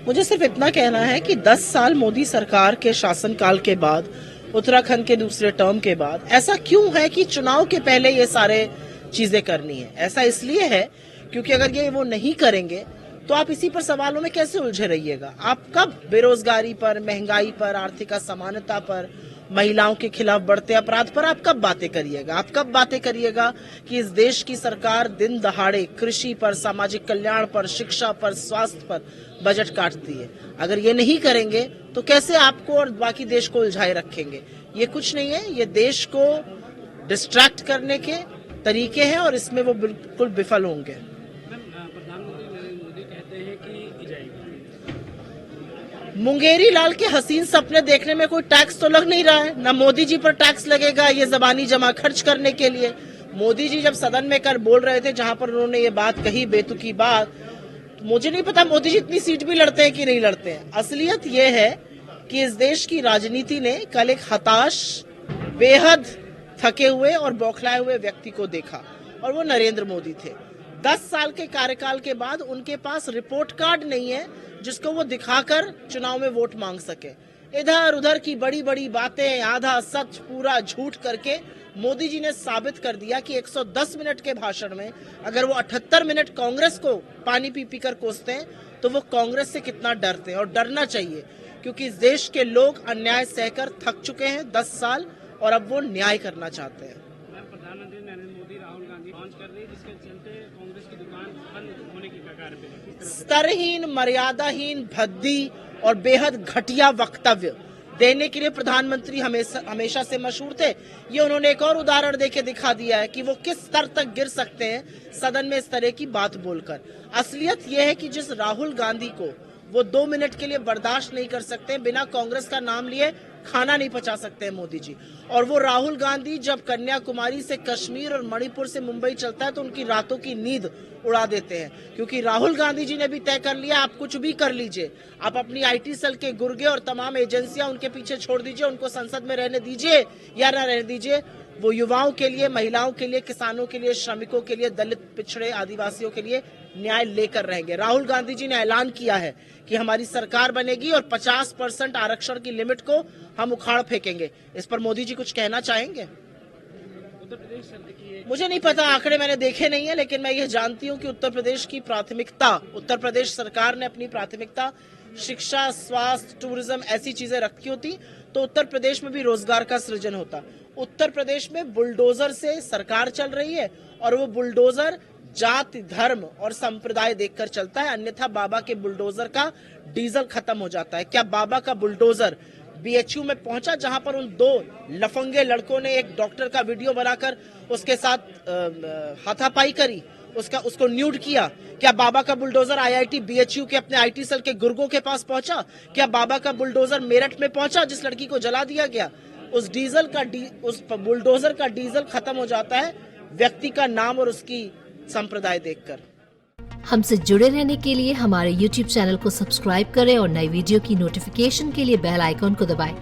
मुझे सिर्फ इतना कहना है कि 10 साल मोदी सरकार के शासनकाल के बाद, उत्तराखंड के दूसरे टर्म के बाद ऐसा क्यों है कि चुनाव के पहले ये सारे चीजें करनी है। ऐसा इसलिए है क्योंकि अगर ये वो नहीं करेंगे तो आप इसी पर सवालों में कैसे उलझे रहिएगा। आप कब बेरोजगारी पर, महंगाई पर, आर्थिक असमानता पर, महिलाओं के खिलाफ बढ़ते अपराध पर आप कब बातें करिएगा। आप कब बातें करिएगा कि इस देश की सरकार दिन दहाड़े कृषि पर, सामाजिक कल्याण पर, शिक्षा पर, स्वास्थ्य पर बजट काटती है। अगर ये नहीं करेंगे तो कैसे आपको और बाकी देश को उलझाए रखेंगे। ये कुछ नहीं है, ये देश को डिस्ट्रैक्ट करने के तरीके हैं और इसमें वो बिल्कुल विफल होंगे। प्रधानमंत्री नरेंद्र मोदी कहते हैं कि जाएगी। मुंगेरी लाल के हसीन सपने देखने में कोई टैक्स तो लग नहीं रहा है। ना मोदी जी पर टैक्स लगेगा ये जबानी जमा खर्च करने के लिए। मोदी जी जब सदन में कर बोल रहे थे, जहां पर उन्होंने ये बात कही, बेतुकी बात, मुझे नहीं पता मोदी जी इतनी सीट भी लड़ते हैं कि नहीं लड़ते हैं। असलियत ये है कि इस देश की राजनीति ने कल एक हताश, बेहद थके हुए और बौखलाए हुए व्यक्ति को देखा और वो नरेंद्र मोदी थे। 10 साल के कार्यकाल के बाद उनके पास रिपोर्ट कार्ड नहीं है जिसको वो दिखाकर चुनाव में वोट मांग सके। इधर उधर की बड़ी बड़ी बातें, आधा सच पूरा झूठ करके मोदी जी ने साबित कर दिया कि 110 मिनट के भाषण में अगर वो 78 मिनट कांग्रेस को पानी पी पी कर कोसते हैं तो वो कांग्रेस से कितना डरते हैं। और डरना चाहिए क्योंकि इस देश के लोग अन्याय सहकर थक चुके हैं 10 साल और अब वो न्याय करना चाहते हैं। प्रधानमंत्री नरेंद्र मोदी राहुल गांधी लॉन्च कर रही है जिसके चलते कांग्रेस की दुकान बंद होने की कगार पे। स्तरहीन, मर्यादाहीन, भद्दी और बेहद घटिया वक्तव्य देने के लिए प्रधानमंत्री हमेशा से मशहूर थे। ये उन्होंने एक और उदाहरण देके दिखा दिया है कि वो किस स्तर तक गिर सकते हैं सदन में इस तरह की बात बोलकर। असलियत ये है कि जिस राहुल गांधी को वो 2 मिनट के लिए बर्दाश्त नहीं कर सकते, बिना कांग्रेस का नाम लिए खाना नहीं पचा सकते हैं मोदी जी। और वो राहुल गांधी जब कन्याकुमारी से कश्मीर और मणिपुर से मुंबई चलता है तो उनकी रातों की नींद उड़ा देते हैं। क्योंकि राहुल गांधी जी ने भी तय कर लिया, आप कुछ भी कर लीजिए, आप अपनी IT सेल के गुर्गे और तमाम एजेंसियां उनके पीछे छोड़ दीजिए, उनको संसद में रहने दीजिए या न रहने दीजिए, वो युवाओं के लिए, महिलाओं के लिए, किसानों के लिए, श्रमिकों के लिए, दलित, पिछड़े, आदिवासियों के लिए न्याय लेकर रहेंगे। राहुल गांधी जी ने ऐलान किया है कि हमारी सरकार बनेगी और 50% आरक्षण की लिमिट को हम उखाड़ फेंकेंगे। इस पर मोदी जी कुछ कहना चाहेंगे? उत्तर प्रदेश मुझे नहीं पता, आंकड़े मैंने देखे नहीं है, लेकिन मैं ये जानती हूँ कि उत्तर प्रदेश की प्राथमिकता, उत्तर प्रदेश सरकार ने अपनी प्राथमिकता शिक्षा, स्वास्थ्य, टूरिज्म ऐसी चीजें रखी होती तो उत्तर प्रदेश में भी रोजगार का सृजन होता। उत्तर प्रदेश में बुलडोजर से सरकार चल रही है और वो बुलडोजर जाति, धर्म और संप्रदाय देखकर चलता है। अन्यथा बाबा के बुलडोजर का डीजल खत्म हो जाता है। क्या बाबा का बुलडोजर BHU में पहुंचा जहां पर उन 2 लफंगे लड़कों ने एक डॉक्टर का वीडियो बनाकर उसके साथ हाथापाई करी, उसको न्यूड किया? क्या बाबा का बुलडोजर IIT BHU के अपने IT सेल के गुर्गों के पास पहुंचा? क्या बाबा का बुलडोजर मेरठ में पहुंचा जिस लड़की को जला दिया गया? उस बुलडोजर का डीजल खत्म हो जाता है व्यक्ति का नाम और उसकी संप्रदाय देखकर। हमसे जुड़े रहने के लिए हमारे YouTube चैनल को सब्सक्राइब करें और नई वीडियो की नोटिफिकेशन के लिए बेल आइकॉन को दबाएं।